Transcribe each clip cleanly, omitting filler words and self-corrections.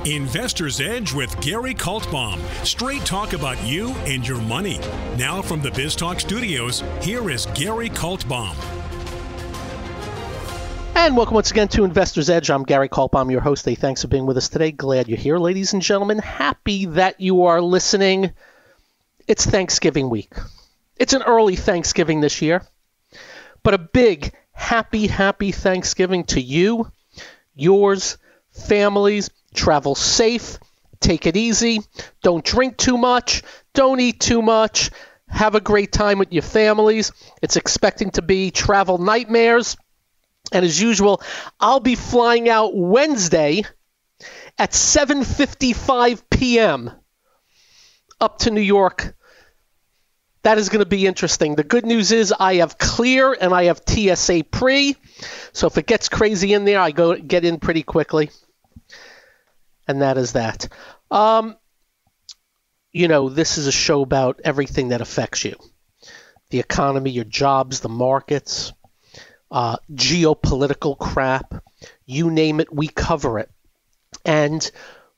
Investor's Edge with Gary Kaltbaum. Straight talk about you and your money. Now from the BizTalk studios, here is Gary Kaltbaum. And welcome once again to Investor's Edge. I'm Gary Kaltbaum, your host. Hey, thanks for being with us today. Glad you're here, ladies and gentlemen. Happy that you are listening. It's Thanksgiving week. It's an early Thanksgiving this year, but a big, happy Thanksgiving to you, yours, families. Travel safe, take it easy, don't drink too much, don't eat too much, have a great time with your families. It's expecting to be travel nightmares. And as usual, I'll be flying out Wednesday at 7:55 p.m. up to New York. That is going to be interesting. The good news is I have clear and I have TSA pre. So if it gets crazy in there, I get in pretty quickly. And that is that. This is a show about everything that affects you. The economy, your jobs, the markets, geopolitical crap. You name it, we cover it. And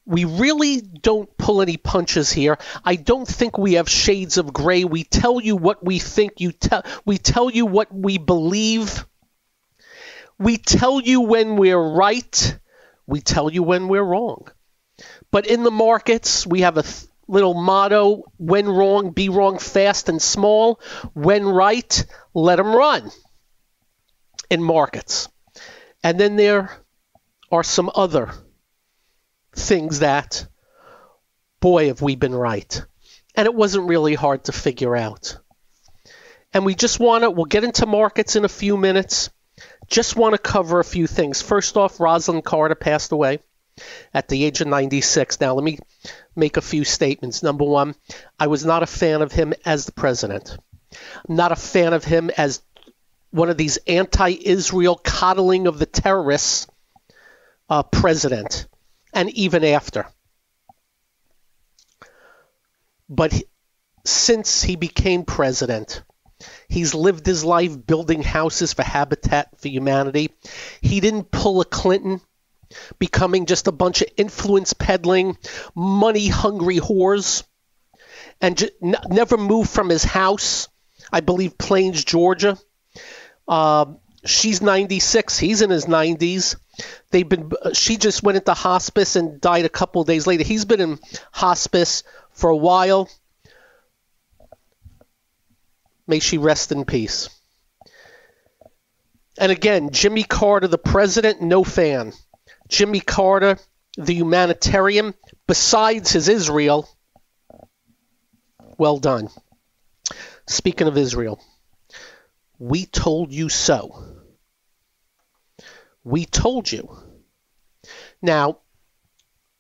we really don't pull any punches here. I don't think we have shades of gray. We tell you what we think. We tell you what we believe. We tell you when we're right. We tell you when we're wrong. But in the markets, we have a little motto: when wrong, be wrong fast and small. When right, let them run in markets. And then there are some other things that, boy, have we been right. And it wasn't really hard to figure out. And we'll get into markets in a few minutes. Just want to cover a few things. First off, Rosalynn Carter passed away at the age of 96. Now, let me make a few statements. Number one, I was not a fan of him as the president. I'm not a fan of him as one of these anti-Israel coddling of the terrorists president, and even after. But since he became president, he's lived his life building houses for Habitat for Humanity. He didn't pull a Clinton, becoming just a bunch of influence peddling, money-hungry whores, and never moved from his house, I believe Plains, Georgia. She's 96. He's in his 90s. She just went into hospice and died a couple of days later. He's been in hospice for a while. May she rest in peace. And again, Jimmy Carter, the president, no fan. Jimmy Carter, the humanitarian, besides his Israel, well done. Speaking of Israel, we told you so. We told you. Now,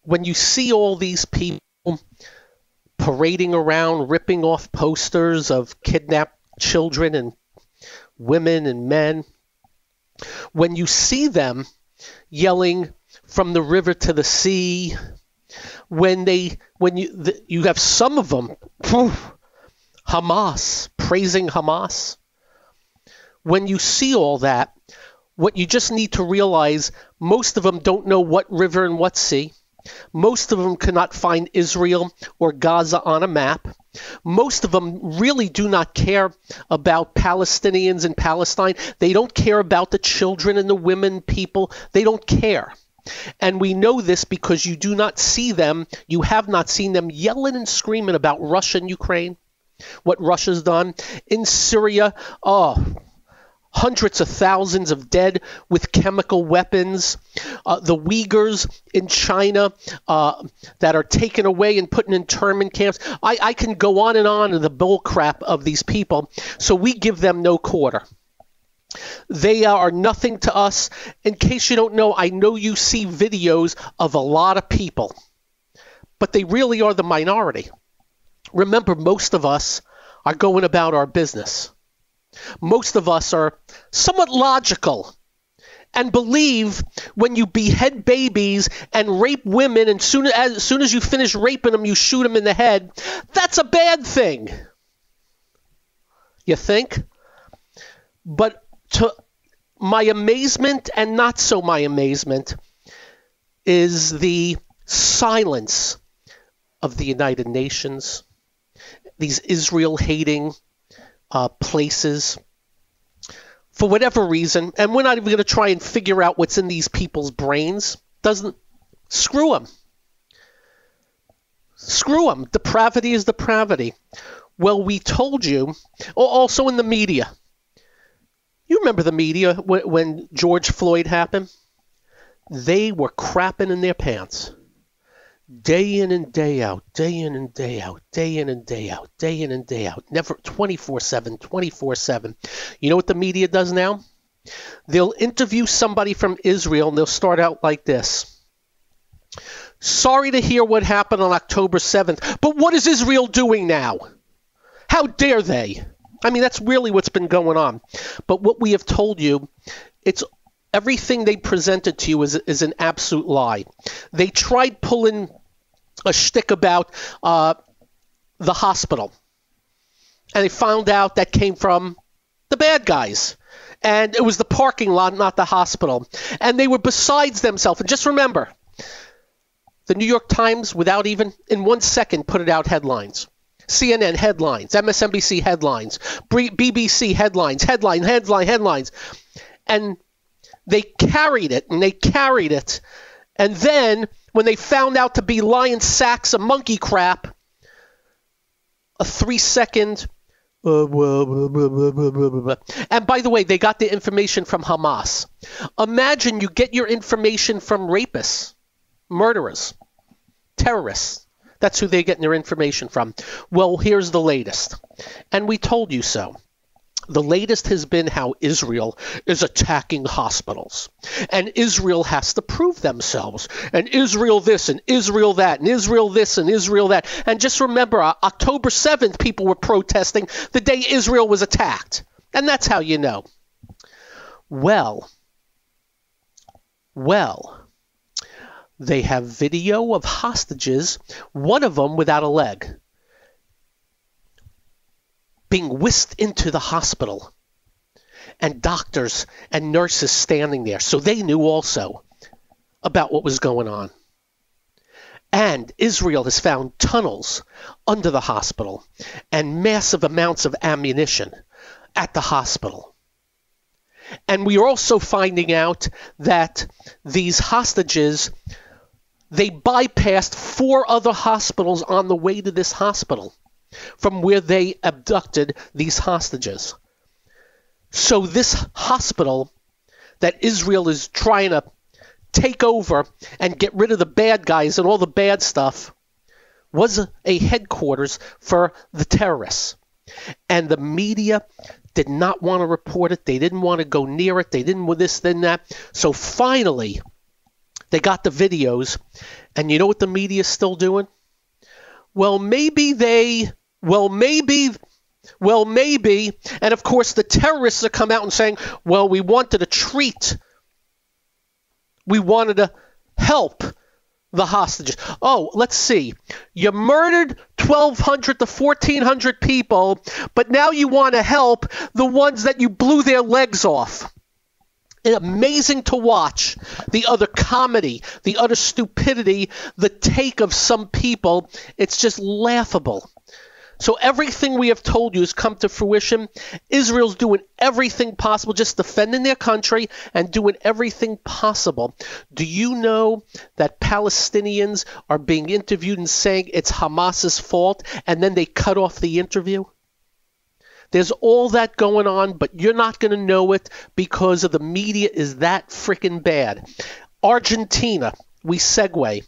when you see all these people parading around, ripping off posters of kidnapped children and women and men, when you see them yelling from the river to the sea, when you have some of them, Hamas, praising Hamas, when you see all that, what you just need to realize, most of them don't know what river and what sea. Most of them cannot find Israel or Gaza on a map. Most of them really do not care about Palestinians and Palestine. They don't care about the children and the women, people. They don't care. And we know this because you do not see them, you have not seen them yelling and screaming about Russia and Ukraine, what Russia's done. In Syria, hundreds of thousands of dead with chemical weapons. The Uyghurs in China that are taken away and put in internment camps. I can go on and on in the bull crap of these people. So we give them no quarter. They are nothing to us. In case you don't know, I know you see videos of a lot of people, but they really are the minority. Remember, most of us are going about our business. Most of us are somewhat logical and believe when you behead babies and rape women, and as soon as you finish raping them, you shoot them in the head, that's a bad thing. You think? But to my amazement and not so my amazement is the silence of the United Nations, these Israel-hating places, for whatever reason, and we're not even going to try and figure out what's in these people's brains. Screw them. Screw them. Depravity is depravity. Well, we told you, also in the media. You remember the media when George Floyd happened? They were crapping in their pants. Day in and day out, day in and day out, day in and day out, day in and day out. Never 24/7, 24/7. You know what the media does now? They'll interview somebody from Israel and they'll start out like this. Sorry to hear what happened on October 7th, but what is Israel doing now? How dare they? I mean, that's really what's been going on. But what we have told you, it's everything they presented to you is an absolute lie. They tried pulling a shtick about the hospital. And they found out that came from the bad guys. And it was the parking lot, not the hospital. And they were besides themselves. And just remember, the New York Times, without even in 1 second, put it out headlines. CNN headlines, MSNBC headlines, BBC headlines, headlines. And they carried it, and then when they found out to be lion sacks of monkey crap, a 3-second, and by the way, they got the information from Hamas. Imagine you get your information from rapists, murderers, terrorists. That's who they're getting their information from. Well, here's the latest, and we told you so. The latest has been how Israel is attacking hospitals. And Israel has to prove themselves. And Israel this, and Israel that, and Israel this, and Israel that. And just remember, October 7th, people were protesting the day Israel was attacked. And that's how you know. Well, they have video of hostages, one of them without a leg, being whisked into the hospital, and doctors and nurses standing there. So they knew also about what was going on. And Israel has found tunnels under the hospital and massive amounts of ammunition at the hospital. And we are also finding out that these hostages, they bypassed 4 other hospitals on the way to this hospital from where they abducted these hostages. So this hospital that Israel is trying to take over and get rid of the bad guys and all the bad stuff was a headquarters for the terrorists. And the media did not want to report it. They didn't want to go near it. They didn't want this, then that. So finally, they got the videos. And you know what the media is still doing? Well, maybe. And of course, the terrorists are come out and saying, well, we wanted to help the hostages. Oh, let's see. You murdered 1,200 to 1,400 people, but now you want to help the ones that you blew their legs off. Amazing to watch the other comedy, the other stupidity, the take of some people. It's just laughable. So everything we have told you has come to fruition. Israel's doing everything possible, just defending their country and doing everything possible. Do you know that Palestinians are being interviewed and saying it's Hamas's fault, and then they cut off the interview? There's all that going on, but you're not going to know it because of the media is that freaking bad. Argentina, we segue.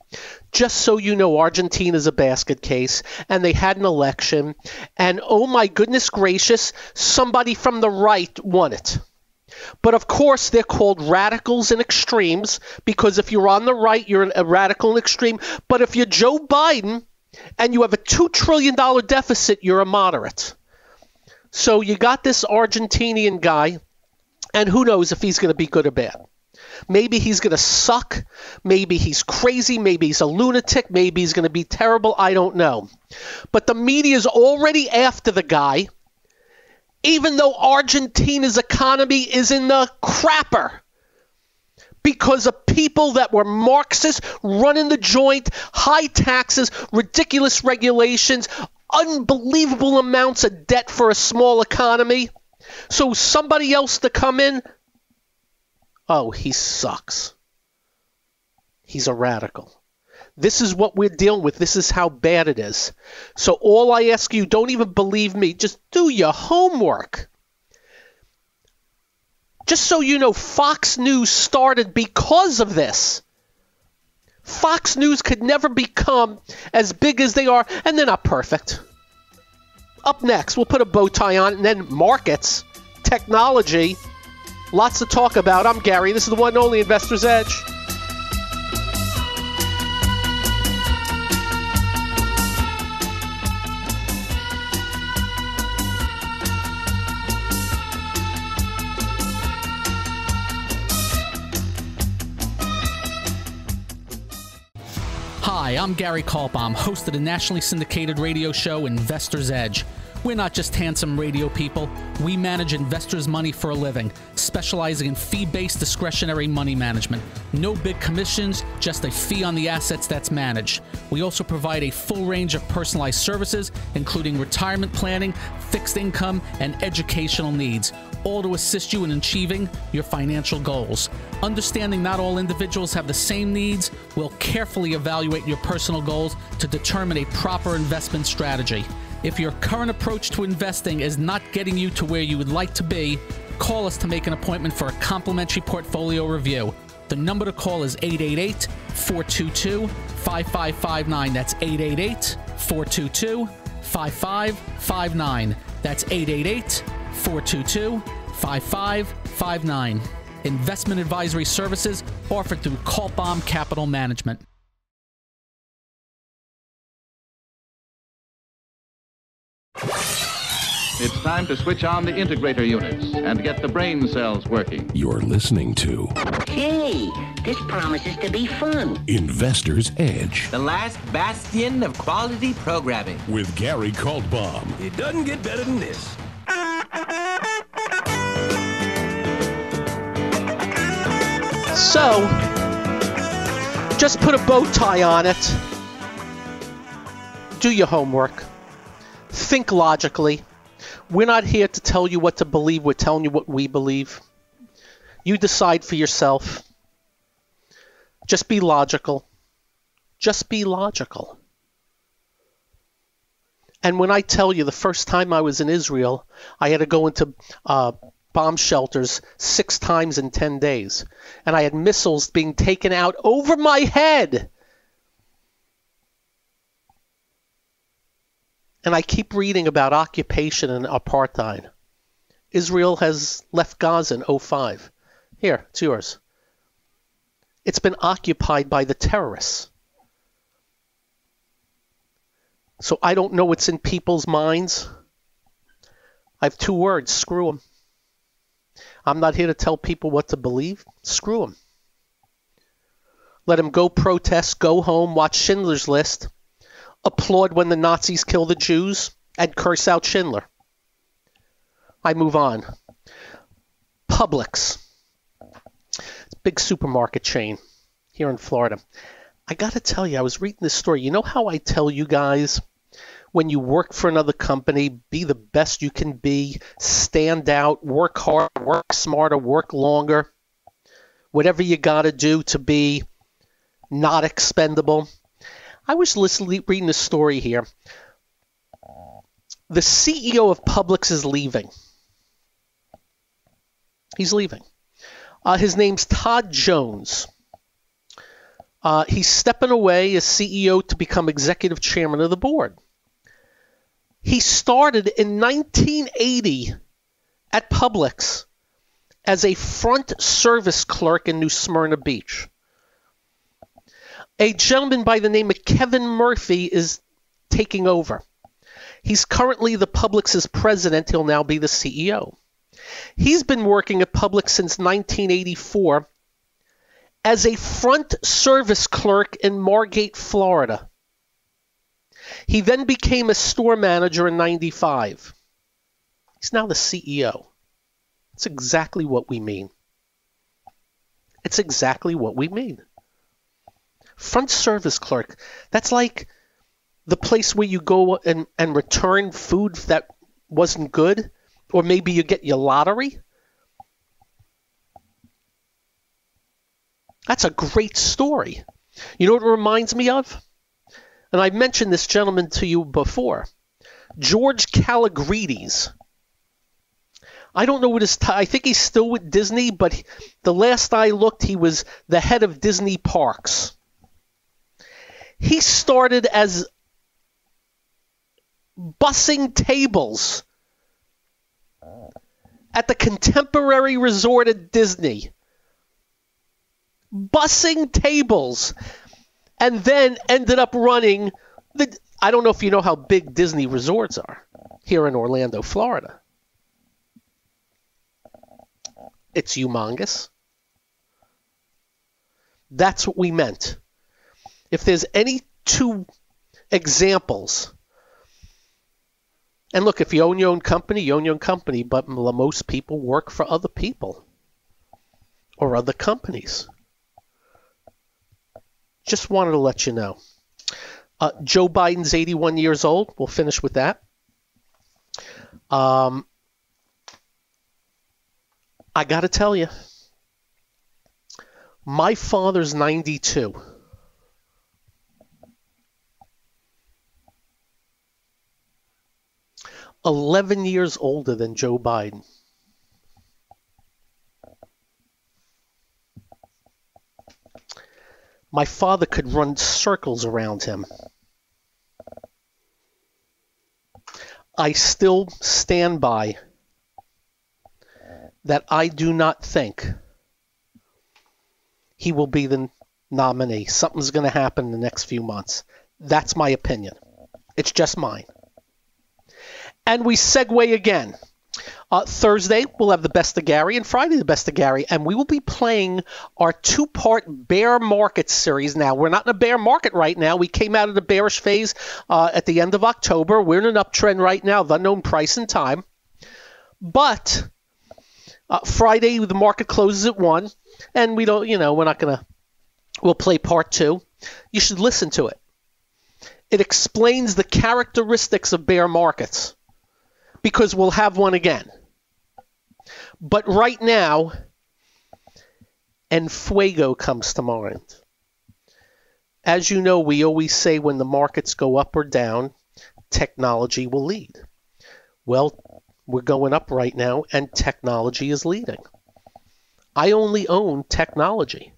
Just so you know, Argentina's a basket case, and they had an election, and oh my goodness gracious, somebody from the right won it. But of course, they're called radicals and extremes, because if you're on the right, you're a radical and extreme. But if you're Joe Biden and you have a $2 trillion deficit, you're a moderate. So you got this Argentinian guy, and who knows if he's going to be good or bad. Maybe he's going to suck. Maybe he's crazy. Maybe he's a lunatic. Maybe he's going to be terrible. I don't know. But the media is already after the guy, even though Argentina's economy is in the crapper. because of people that were Marxists, running the joint, high taxes, ridiculous regulations, unbelievable amounts of debt for a small economy. So somebody else to come in, oh, he sucks. He's a radical. This is what we're dealing with. This is how bad it is. So all I ask you, don't even believe me. Just do your homework. Just so you know, Fox News started because of this. Fox News could never become as big as they are, and they're not perfect. Up next, we'll put a bow tie on, and then markets, technology, lots to talk about. I'm Gary. This is the one and only Investor's Edge. Hi, I'm Gary Kaltbaum, host of the nationally syndicated radio show Investor's Edge. We're not just handsome radio people. We manage investors' money for a living, specializing in fee-based discretionary money management. No big commissions, just a fee on the assets that's managed. We also provide a full range of personalized services, including retirement planning, fixed income, and educational needs, all to assist you in achieving your financial goals. Understanding not all individuals have the same needs, we'll carefully evaluate your personal goals to determine a proper investment strategy. If your current approach to investing is not getting you to where you would like to be, call us to make an appointment for a complimentary portfolio review. The number to call is 888-422-5559. That's 888-422-5559. That's 888-422-5559. Investment advisory services offered through Kaltbaum Capital Management. It's time to switch on the integrator units and get the brain cells working. You're listening to Hey, this promises to be fun. Investor's Edge The last bastion of quality programming. with Gary Kaltbaum. It doesn't get better than this. So, just put a bow tie on it. Do your homework. Think logically. We're not here to tell you what to believe. We're telling you what we believe. You decide for yourself. Just be logical. Just be logical. And when I tell you the first time I was in Israel, I had to go into bomb shelters 6 times in 10 days. And I had missiles being taken out over my head. And I keep reading about occupation and apartheid. Israel has left Gaza in 2005. Here, it's yours. It's been occupied by the terrorists. So I don't know what's in people's minds. I have 2 words, screw them. I'm not here to tell people what to believe. Screw them. Let them go protest, go home, watch Schindler's List, applaud when the Nazis kill the Jews, and curse out Schindler. I move on. Publix. It's a big supermarket chain here in Florida. I got to tell you, I was reading this story. You know how I tell you guys, when you work for another company, be the best you can be, stand out, work hard, work smarter, work longer, whatever you got to do to be not expendable. I was reading a story here. The CEO of Publix is leaving. He's leaving. His name's Todd Jones. He's stepping away as CEO to become executive chairman of the board. He started in 1980 at Publix as a front service clerk in New Smyrna Beach. A gentleman by the name of Kevin Murphy is taking over. He's currently the Publix's president. He'll now be the CEO. He's been working at Publix since 1984 as a front service clerk in Margate, Florida. He then became a store manager in 95. He's now the CEO. That's exactly what we mean. It's exactly what we mean. Front service clerk, that's like the place where you go and return food that wasn't good, or maybe you get your lottery. That's a great story. You know what it reminds me of? And I've mentioned this gentleman to you before. George Kalogridis. I don't know what I think he's still with Disney, but the last I looked, he was the head of Disney Parks. He started as bussing tables at the Contemporary Resort at Disney. Bussing tables. And then ended up running I don't know if you know how big Disney resorts are here in Orlando, Florida. It's humongous. That's what we meant. If there's any two examples, and look, if you own your own company, you own your own company, but most people work for other people or other companies. Just wanted to let you know. Joe Biden's 81 years old. We'll finish with that. I got to tell you, my father's 92. "11 years older than Joe Biden. My father could run circles around him. I still stand by that I do not think he will be the nominee. Something's going to happen in the next few months. That's my opinion. It's just mine. And we segue again. Thursday, we'll have the Best of Gary, and Friday, the Best of Gary, and we will be playing our two-part bear market series now. We're not in a bear market right now. We came out of the bearish phase at the end of October. We're in an uptrend right now, the unknown price and time. But Friday, the market closes at 1, and we don't, we're not going to, we'll play part 2. You should listen to it. It explains the characteristics of bear markets, because we'll have one again. But right now, Enfuego comes to mind. As you know, we always say when the markets go up or down, technology will lead. Well, we're going up right now, and technology is leading. I only own technology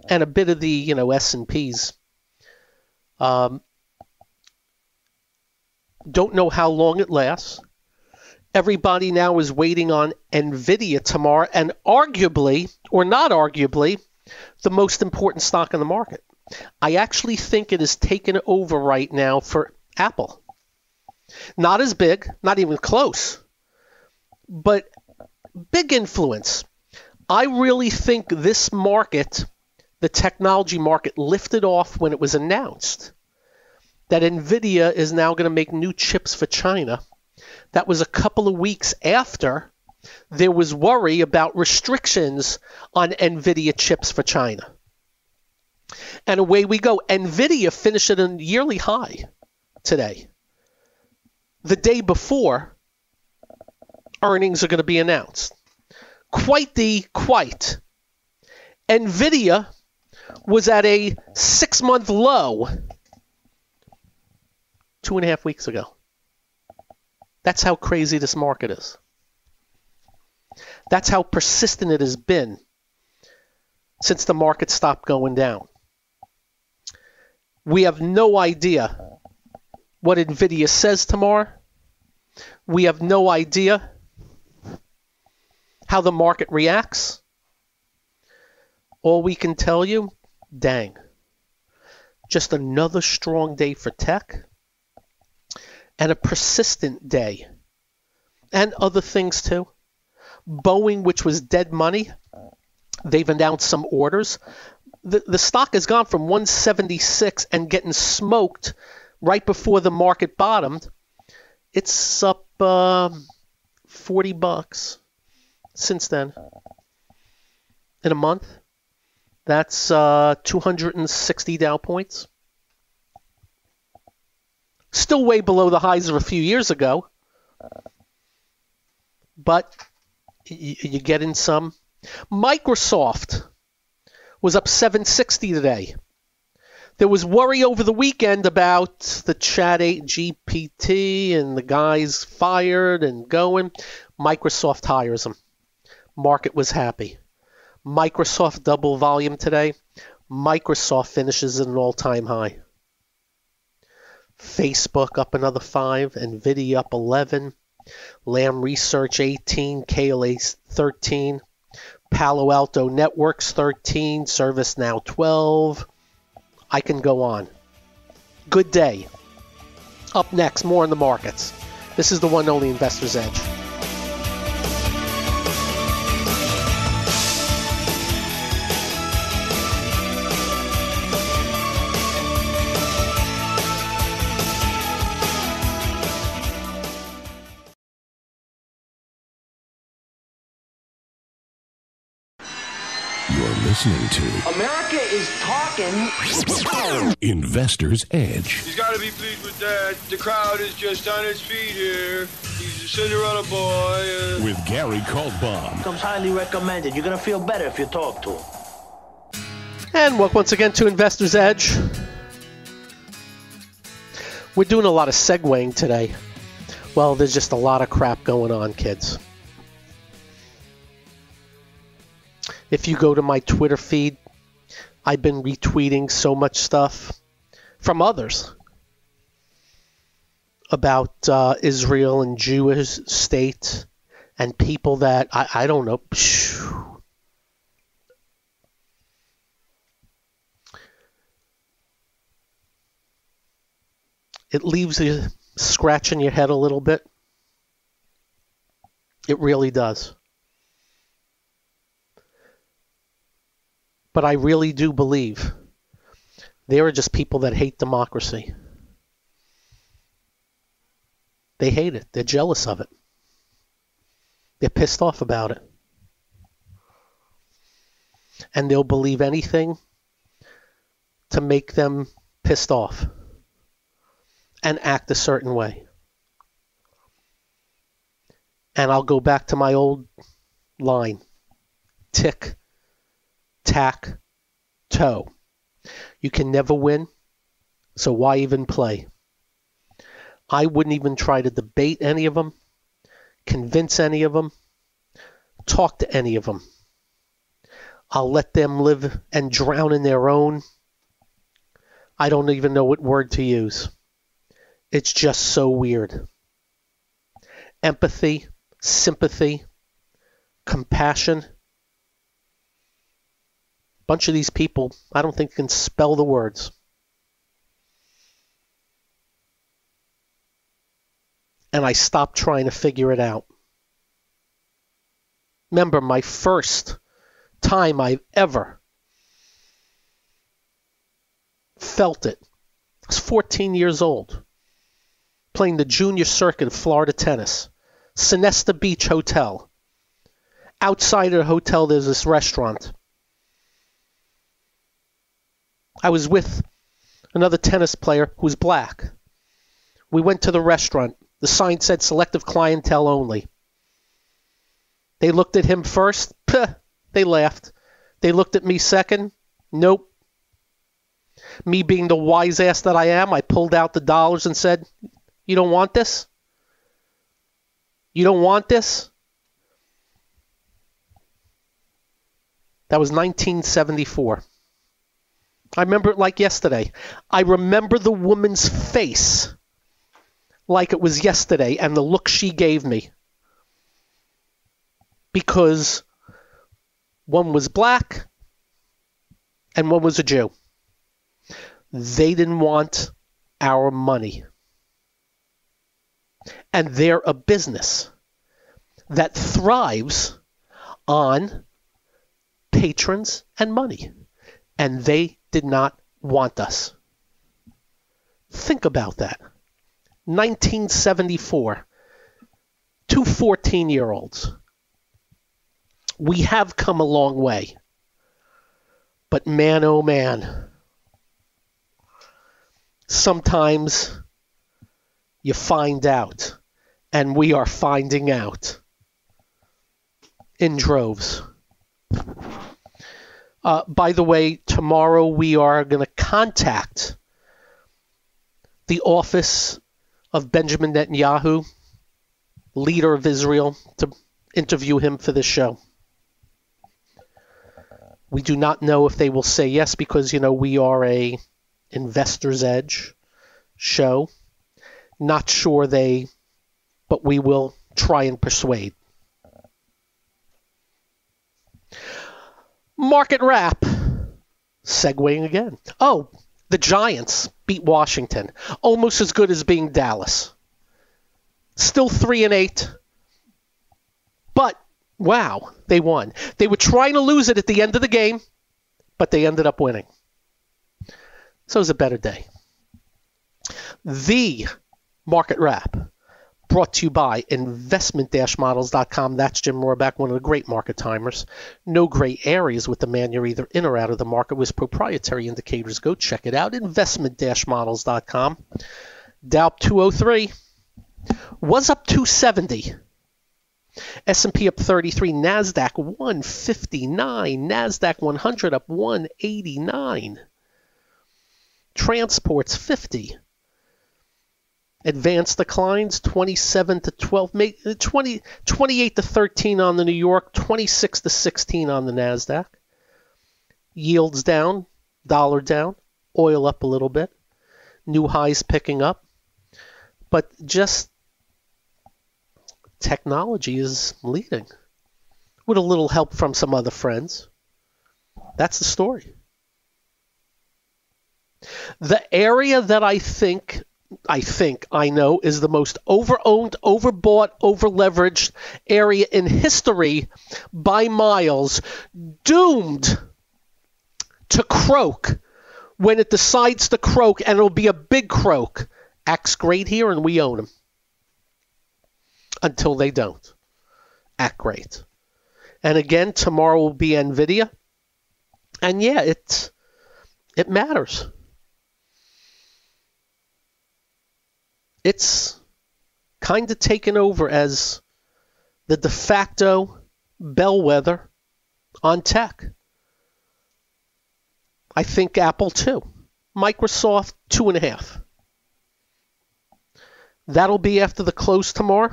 and a bit of the, S&Ps. Don't know how long it lasts. Everybody now is waiting on NVIDIA tomorrow, and arguably, or not arguably, the most important stock in the market. I actually think it is taken over right now for Apple. Not as big, not even close, but big influence. I really think this market, the technology market, lifted off when it was announced that NVIDIA is now going to make new chips for China. That was a couple of weeks after there was worry about restrictions on NVIDIA chips for China. And away we go. NVIDIA finished at a yearly high today. The day before, earnings are going to be announced. Quite. NVIDIA was at a 6-month low 2.5 weeks ago. That's how crazy this market is. That's how persistent it has been since the market stopped going down. We have no idea what NVIDIA says tomorrow. We have no idea how the market reacts. All we can tell you, dang, just another strong day for tech. And a persistent day. And other things too. Boeing, which was dead money, they've announced some orders. The stock has gone from 176 and getting smoked right before the market bottomed. It's up $40 since then. In a month. That's 260 Dow points. Still way below the highs of a few years ago. But you get in some. Microsoft was up 760 today. There was worry over the weekend about the Chat 8 GPT and the guys fired and going. Microsoft hires them. Market was happy. Microsoft double volume today. Microsoft finishes at an all-time high. Facebook up another 5. NVIDIA up 11. Lam Research 18. KLA 13. Palo Alto Networks 13. ServiceNow 12. I can go on. Good day. Up next, more in the markets. This is the one and only Investor's Edge. Listening to America is talking. Investor's Edge. He's got to be pleased with that. The crowd is just on its feet here. He's a Cinderella boy. With Gary Kaltbaum. Comes highly recommended. You're going to feel better if you talk to him. And welcome once again to Investor's Edge. We're doing a lot of segueing today. Well, there's just a lot of crap going on, kids. If you go to my Twitter feed, I've been retweeting so much stuff from others about Israel and Jewish state and people that, I don't know. It leaves you scratching your head a little bit. It really does. But I really do believe there are just people that hate democracy. They hate it. They're jealous of it. They're pissed off about it. And they'll believe anything to make them pissed off and act a certain way. And I'll go back to my old line. Tick. Tack, toe. You can never win, so why even play? I wouldn't even try to debate any of them, convince any of them, talk to any of them. I'll let them live and drown in their own. I don't even know what word to use. It's just so weird. Empathy, sympathy, compassion. Bunch of these people, I don't think can spell the words. And I stopped trying to figure it out. Remember, my first time I've ever felt it, I was 14 years old, playing the junior circuit of Florida tennis, Sonesta Beach Hotel. Outside of the hotel, there's this restaurant. I was with another tennis player who was black. We went to the restaurant. The sign said selective clientele only. They looked at him first. They laughed. They looked at me second. Nope. Me being the wise ass that I am, I pulled out the dollars and said, "You don't want this? You don't want this?" That was 1974. I remember it like yesterday. I remember the woman's face like it was yesterday and the look she gave me. Because one was black and one was a Jew. They didn't want our money. And they're a business that thrives on patrons and money. And they did not want us. Think about that. 1974. Two 14-year-olds. We have come a long way. But man, oh man, sometimes you find out, and we are finding out in droves. By the way, tomorrow we are going to contact the office of Benjamin Netanyahu, leader of Israel, to interview him for this show. We do not know if they will say yes because, we are a Investor's Edge show. Not sure but we will try and persuade. Market wrap. Segueing again. Oh, the Giants beat Washington. Almost as good as being Dallas. Still 3-8. But, wow, they won. They were trying to lose it at the end of the game, but they ended up winning. So it was a better day. The Market Wrap, brought to you by investment-models.com. That's Jim Rohrback, one of the great market timers. No gray areas with the man. You're either in or out of the market with proprietary indicators. Go check it out, investment-models.com. Dow 203 was up 270. S&P up 33. NASDAQ 159. NASDAQ 100 up 189. Transports 50. Advanced declines 27 to 12, 28 to 13 on the New York, 26 to 16 on the NASDAQ. Yields down, dollar down, oil up a little bit. New highs picking up. But just technology is leading with a little help from some other friends. That's the story. The area that I know is the most over-owned, overbought, over-leveraged area in history by miles, doomed to croak when it decides to croak, and it'll be a big croak. Acts great here, and we own them. Until they don't. Act great. And again, tomorrow will be NVIDIA. And yeah, it matters. It's kind of taken over as the de facto bellwether on tech. I think Apple too. Microsoft 2.5. That'll be after the close tomorrow.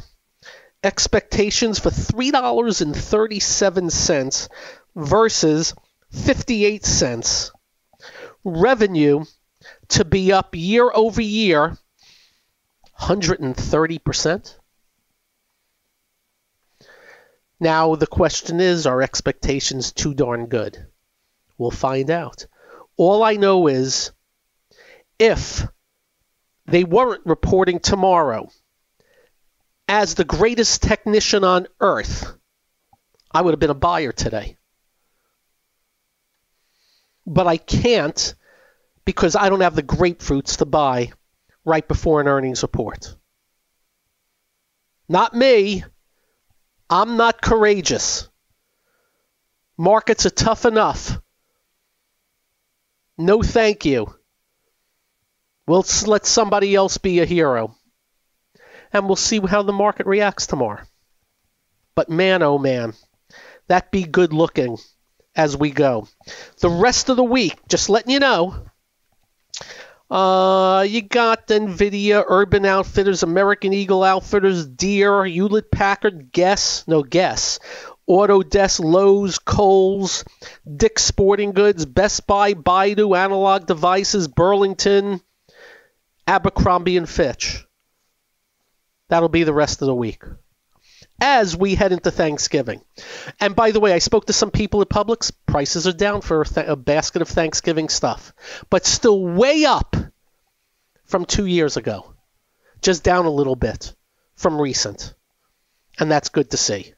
Expectations for $3.37 versus 58 cents. Revenue to be up year over year 130%. Now the question is, are expectations too darn good? We'll find out. All I know is, if they weren't reporting tomorrow as the greatest technician on earth, I would have been a buyer today. But I can't because I don't have the grapefruits to buy right before an earnings report. Not me. I'm not courageous. Markets are tough enough. No thank you. We'll let somebody else be a hero. And we'll see how the market reacts tomorrow. But man, oh man, that be good looking as we go. The rest of the week, just letting you know, you got NVIDIA, Urban Outfitters, American Eagle Outfitters, Deere, Hewlett-Packard, Guess, Autodesk, Lowe's, Kohl's, Dick's Sporting Goods, Best Buy, Baidu, Analog Devices, Burlington, Abercrombie & Fitch. That'll be the rest of the week as we head into Thanksgiving. And by the way, I spoke to some people at Publix. Prices are down for a basket of Thanksgiving stuff, but still way up from 2 years ago. Just down a little bit from recent. And that's good to see.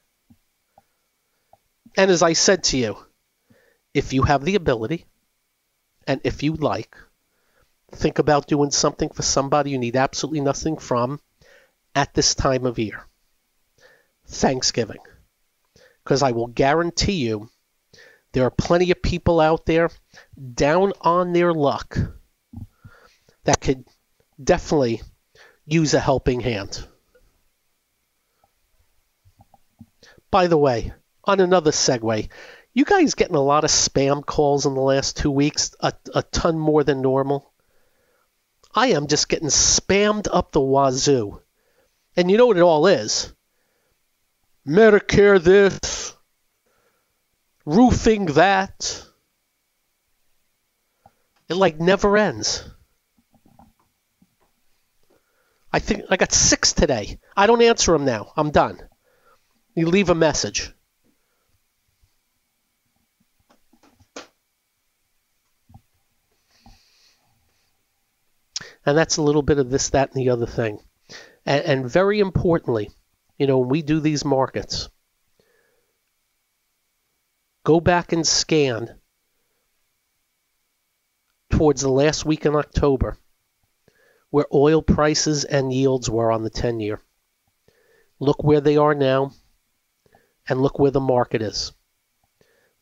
And as I said to you, if you have the ability, and if you like, think about doing something for somebody you need absolutely nothing from at this time of year. Thanksgiving. Because I will guarantee you There are plenty of people out there down on their luck that could definitely use a helping hand. By the way, on another segue, you guys getting a lot of spam calls in the last 2 weeks, a ton more than normal? I am just getting spammed up the wazoo. And you know what it all is? Medicare this, roofing that. It like never ends. I think I got 6 today. I don't answer them now. I'm done. You leave a message. And that's a little bit of this, that, and the other thing. And very importantly, you know, when we do these markets, go back and scan towards the last week in October where oil prices and yields were on the 10-year. Look where they are now, and look where the market is.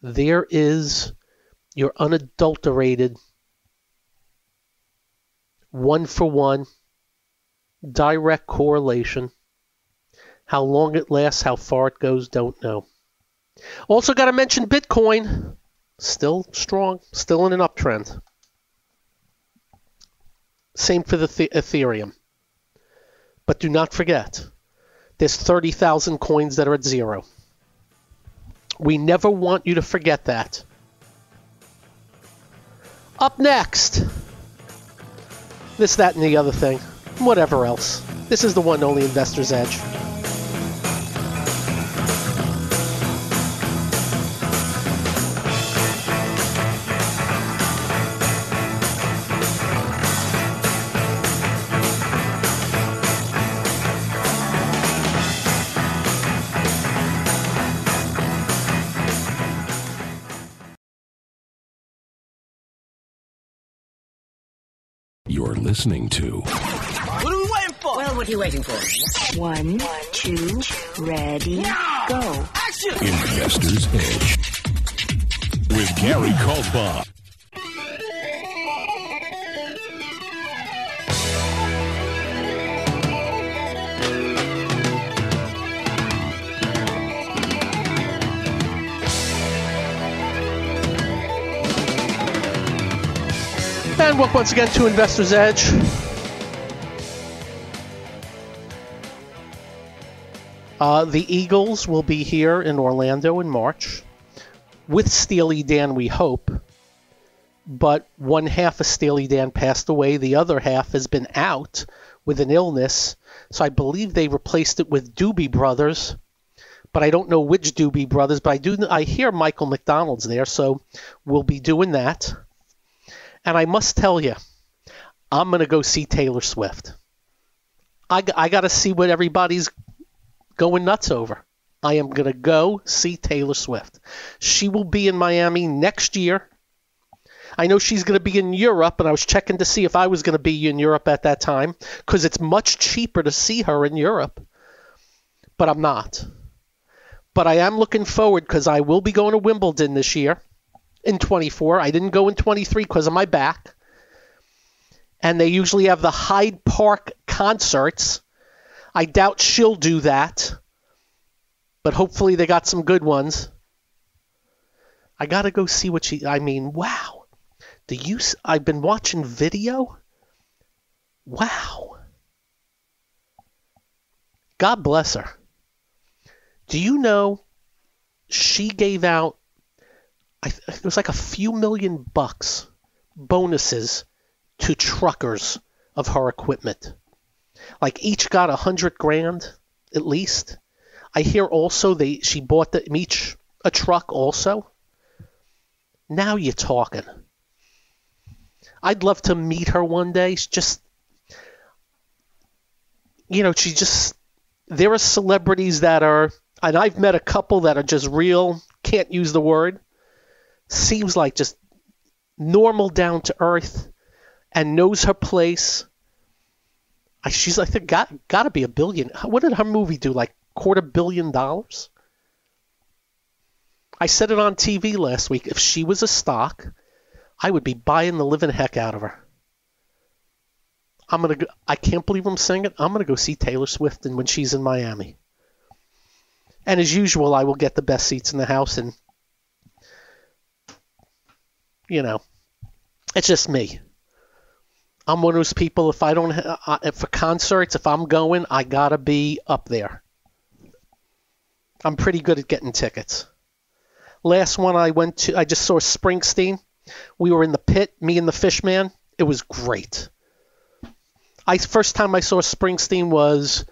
There is your unadulterated, one-for-one, direct correlation. How long it lasts, how far it goes, don't know. Also got to mention Bitcoin. Still strong, still in an uptrend. Same for the Ethereum. But do not forget, there's 30,000 coins that are at zero. We never want you to forget that. Up next, this, that, and the other thing. Whatever else. This is the one and only Investor's Edge. You're listening to... What are we waiting for? Well, what are you waiting for? 1, 2, ready, go. Action! Investor's Edge with Gary Kaltbaum. And welcome once again to Investor's Edge. The Eagles will be here in Orlando in March with Steely Dan, we hope. But one half of Steely Dan passed away. The other half has been out with an illness. So I believe they replaced it with Doobie Brothers. But I don't know which Doobie Brothers. But I hear Michael McDonald's there. So we'll be doing that. And I must tell you, I'm going to go see Taylor Swift. I got to see what everybody's going nuts over. I am going to go see Taylor Swift. She will be in Miami next year. I know she's going to be in Europe, and I was checking to see if I was going to be in Europe at that time, because it's much cheaper to see her in Europe. But I'm not. But I am looking forward, because I will be going to Wimbledon this year. In 24. I didn't go in 23 because of my back. And they usually have the Hyde Park concerts. I doubt she'll do that. But hopefully they got some good ones. I got to go see what wow. I've been watching video. Wow. God bless her. Do you know she gave out, it was like a few $1,000,000 bonuses to truckers of her equipment. Like each got $100,000 at least. I hear also she bought them each a truck also. Now you're talking. I'd love to meet her one day. She's just, there are celebrities that are, and I've met a couple that are just real, can't use the word. Seems like just normal, down to earth, and knows her place. She's, I think, got to be $1 billion. What did her movie do? Like $250 million? I said it on TV last week. If she was a stock, I would be buying the living heck out of her. I can't believe I'm saying it. I'm going to go see Taylor Swift when she's in Miami. And as usual, I will get the best seats in the house. And, it's just me. I'm one of those people, if I don't, for concerts, if I'm going, I got to be up there. I'm pretty good at getting tickets. Last one I went to, I just saw Springsteen. We were in the pit, me and the Fishman. It was great. First time I saw Springsteen was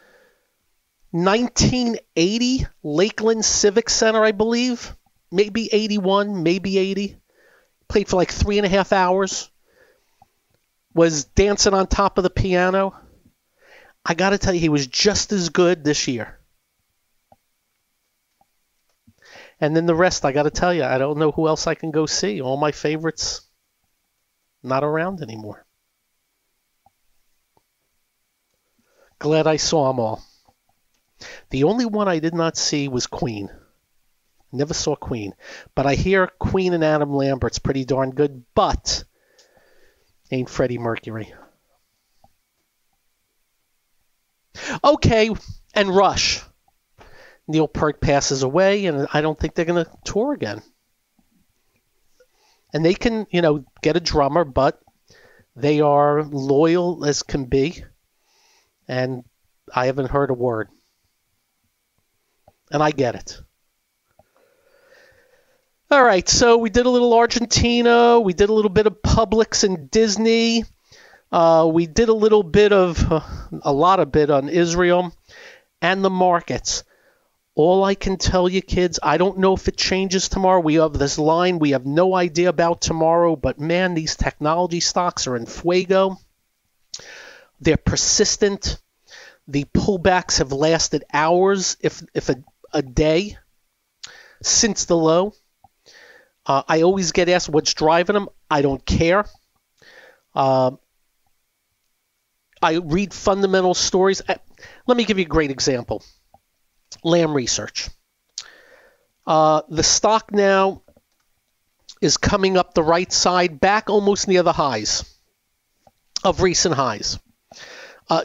1980, Lakeland Civic Center, I believe. Maybe 81, maybe 80. Played for like 3.5 hours. Was dancing on top of the piano. I got to tell you, he was just as good this year. And then the rest, I got to tell you, I don't know who else I can go see. All my favorites not around anymore. Glad I saw them all. The only one I did not see was Queen. Never saw Queen. But I hear Queen and Adam Lambert's pretty darn good, but ain't Freddie Mercury. Okay, and Rush. Neil Peart passes away, and I don't think they're going to tour again. And they can, get a drummer, but they are loyal as can be. And I haven't heard a word. And I get it. All right, so we did a little Argentina. We did a little bit of Publix and Disney. We did a lot of bit on Israel and the markets. All I can tell you, kids, I don't know if it changes tomorrow. We have this line we have no idea about tomorrow, but man, these technology stocks are in fuego. They're persistent. The pullbacks have lasted hours, if a day, since the low. I always get asked what's driving them. I don't care. I read fundamental stories. Let me give you a great example. Lam Research. The stock now is coming up the right side, back almost near the highs of recent highs.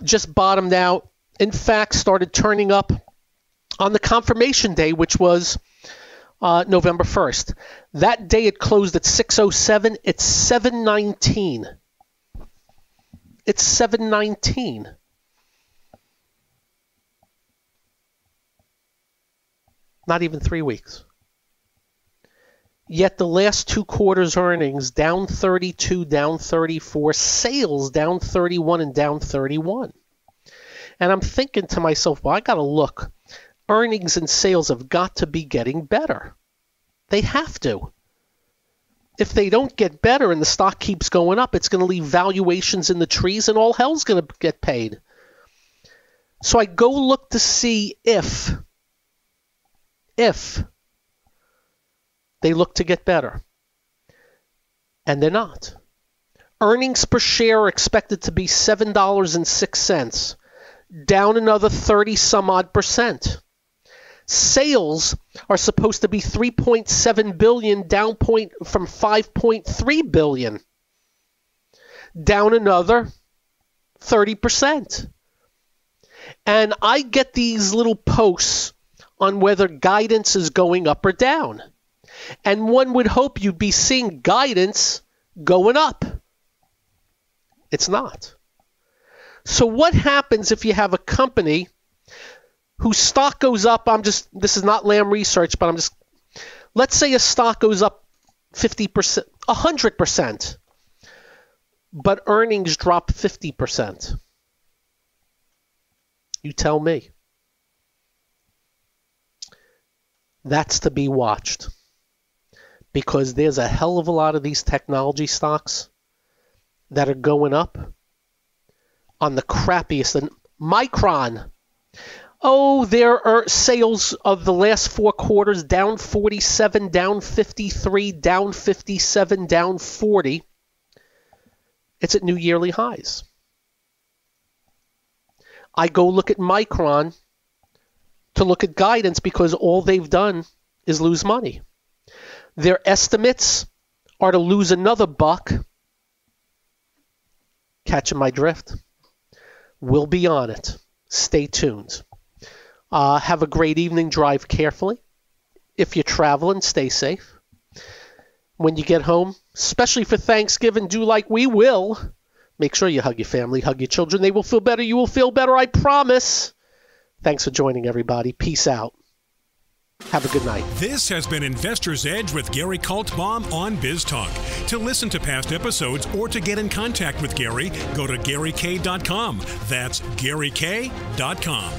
Just bottomed out. In fact, started turning up on the confirmation day, which was November 1st. That day it closed at 607. It's 719. It's 719. Not even 3 weeks. Yet the last 2 quarters earnings down 32, down 34, sales down 31 and down 31. And I'm thinking to myself, well, I got to look. Earnings and sales have got to be getting better. They have to. If they don't get better and the stock keeps going up, it's going to leave valuations in the trees and all hell's going to get paid. So I go look to see if they look to get better. And they're not. Earnings per share are expected to be $7.06, down another 30-some-odd%. Sales are supposed to be $3.7 billion, down from $5.3 billion, down another 30%. And I get these little posts on whether guidance is going up or down. And one would hope you'd be seeing guidance going up. It's not. So what happens if you have a company whose stock goes up? This is not Lam Research, but let's say a stock goes up 50%, 100%, but earnings drop 50%. You tell me. That's to be watched, because there's a hell of a lot of these technology stocks that are going up on the crappiest. And Micron, their sales of the last 4 quarters down 47, down 53, down 57, down 40. It's at new yearly highs. I go look at Micron to look at guidance because all they've done is lose money. Their estimates are to lose another $1. Catching my drift? We'll be on it. Stay tuned. Have a great evening. Drive carefully. If you're traveling, stay safe. When you get home, especially for Thanksgiving, do like we will. Make sure you hug your family, hug your children. They will feel better. You will feel better, I promise. Thanks for joining, everybody. Peace out. Have a good night. This has been Investor's Edge with Gary Kaltbaum on BizTalk. To listen to past episodes or to get in contact with Gary, go to GaryK.com. That's GaryK.com.